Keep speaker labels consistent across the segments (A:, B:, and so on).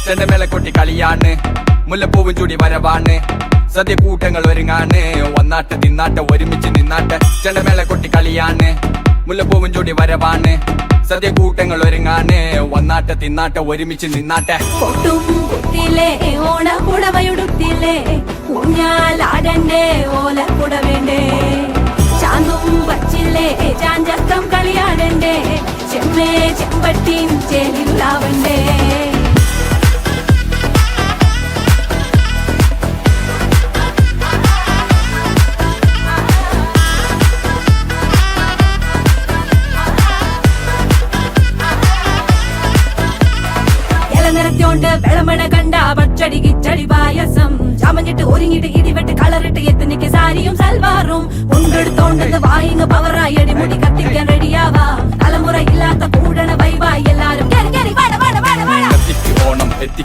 A: ചെണ്ടമേളക്കൊട്ടി കളിയാണ്, മുല്ലപ്പൂവും ചൂടി വരവാണ്, സദ്യ കൂട്ടങ്ങൾ ഒരുങ്ങാണ്, വന്നാട്ട് തിന്നാട്ട് ഒരുമിച്ച് നിന്നാട്ട്. ചെണ്ടമേളക്കൊട്ടി കളിയാണ്, മുല്ലപ്പൂവും ചൂടി വരവാണ്, സദ്യ കൂട്ടങ്ങൾ ഒരുങ്ങാണ്, വന്നാട്ട് തിന്നാട്ട് ഒരുമിച്ച് നിന്നാട്ടെ.
B: ഓണക്കുടവയുടുത്തില്ലേ ഊഞ്ഞാലാടണ്ടേ ഓലക്കുട വേണ്ടേ, ചാന്തും വച്ചില്ലേ ചാഞ്ചക്കം കളിയാടണ്ടേ, ചെമ്മേ ചെമ്പട്ടിൻ ചേലിലാവണ്ടേ. നിറത്തോണ്ട് വെളമണ കണ്ട പച്ചടി കിച്ചടി പായസം, ചമഞ്ഞിട്ട് ഒരുങ്ങിട്ട് ഇടിവെട്ട് കളറിട്ട് എത്തനിക്ക് സാരിയും സൽവാറും, കൊണ്ടെടുത്തോണ്ടെന്ന് വായിങ് പവറായി അടിമുടി കത്തിക്കാൻ റെഡിയാവാ, തലമുറ ഇല്ലാത്ത കൂടണ വൈവായി എല്ലാരും
A: ഓണം എത്തി.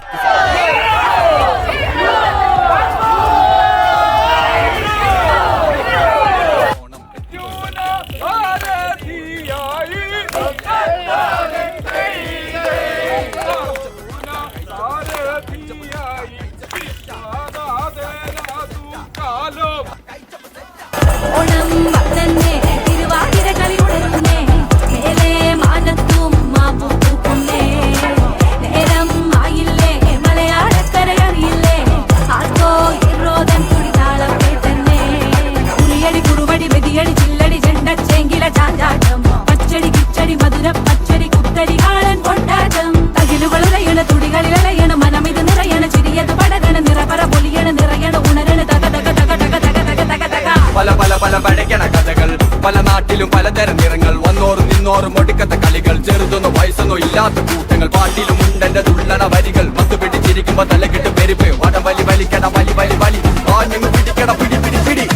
B: ഓണം വന്നേ തിരുവാതിര കളി ഉണരുന്നേ, മേലെ മാനത്തും മാപ്പൂക്കുന്നേ, നേരം ആയില്ലേ മലയാളക്കരയറിയില്ലേ, ആർക്കോ ഇറോദൻ തുടിതാളം കേട്ടന്നെ, ഉളിയടി കുറുവടി വെതിയടി ചില്ലടി ചെണ്ടച്ചെങ്കില ചാഞ്ചാട്ടം, പച്ചടി കിച്ചടി മധുര പച്ചടി കുത്തരി കാളൻ കൊണ്ടാട്ടം, തകിലുകൾ ഉലയണ തുടികളിലയണ മനമിത് നിറയണ ചിരിയത് പടകണ നിറപറ പൊലിയണ നിറയണ ഉണരണ തക തക തക തക തക തക തക.
A: പല പല പല പഴകണ കഥകൾ, പല നാട്ടിലും പലതരം നിറങ്ങൾ, വന്നോറും നിന്നോറും ഒടുക്കത്തെ കളികൾ, ചെറുതൊന്നോ വയസ്സൊന്നോ ഇല്ലാത്ത കൂട്ടങ്ങൾ, പാട്ടിലും ഉണ്ടെന്റെ തുള്ളണ വരികൾ, മത്തു പിടിച്ചിരിക്കുമ്പോ തലകിട്ട് പെരുപ്പ്, വടംവലി വലിക്കട വലി വലി വലി, ആഞ്ഞു പിടിക്കട പിടി പിടി പിടി.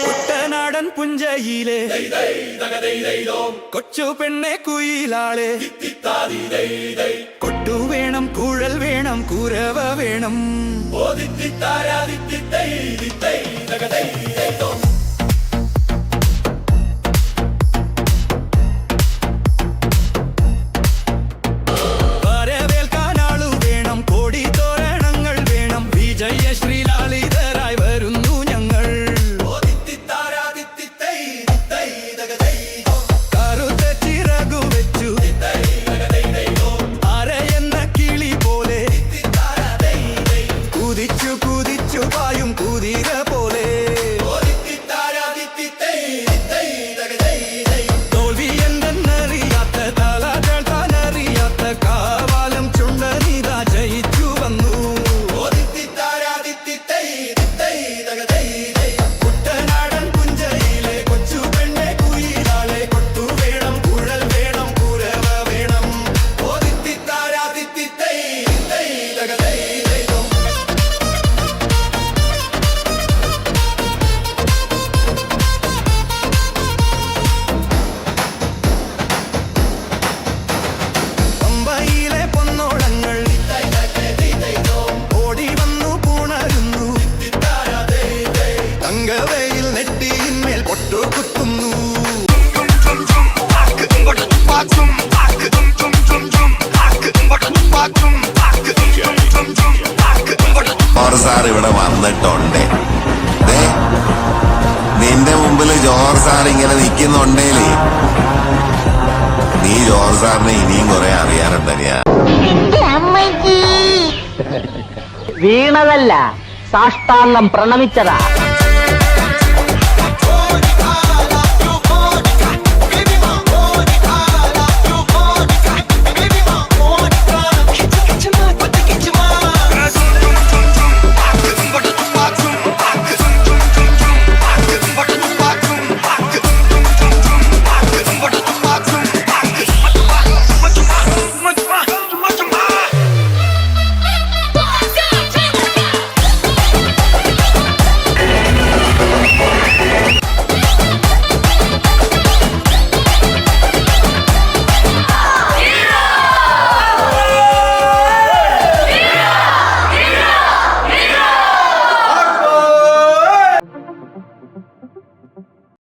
C: കുട്ടനാടൻ പുഞ്ചയിലെ കൊച്ചു പെണ്ണെ കുയിലാളെ, കൊട്ടു വേണം കുഴൽ വേണം കുരവ വേണം, വരവേൽക്കാൻ ആളു വേണം, കോടി തോരണങ്ങൾ വേണം, വിജയശ്രീ ലാളിതരായി വരുന്നു ഞങ്ങൾ, കറുത്ത ചിറകു വെച്ചു അരയെന്ന കിളി പോലെ, കുതിച്ചു കുതിച്ചു പായും കുതിര പോലെ,
D: കുറെ അറിയാനുണ്ടനിയാ.
E: വീണതല്ല, സാഷ്ടാംഗം പ്രണമിച്ചതാ.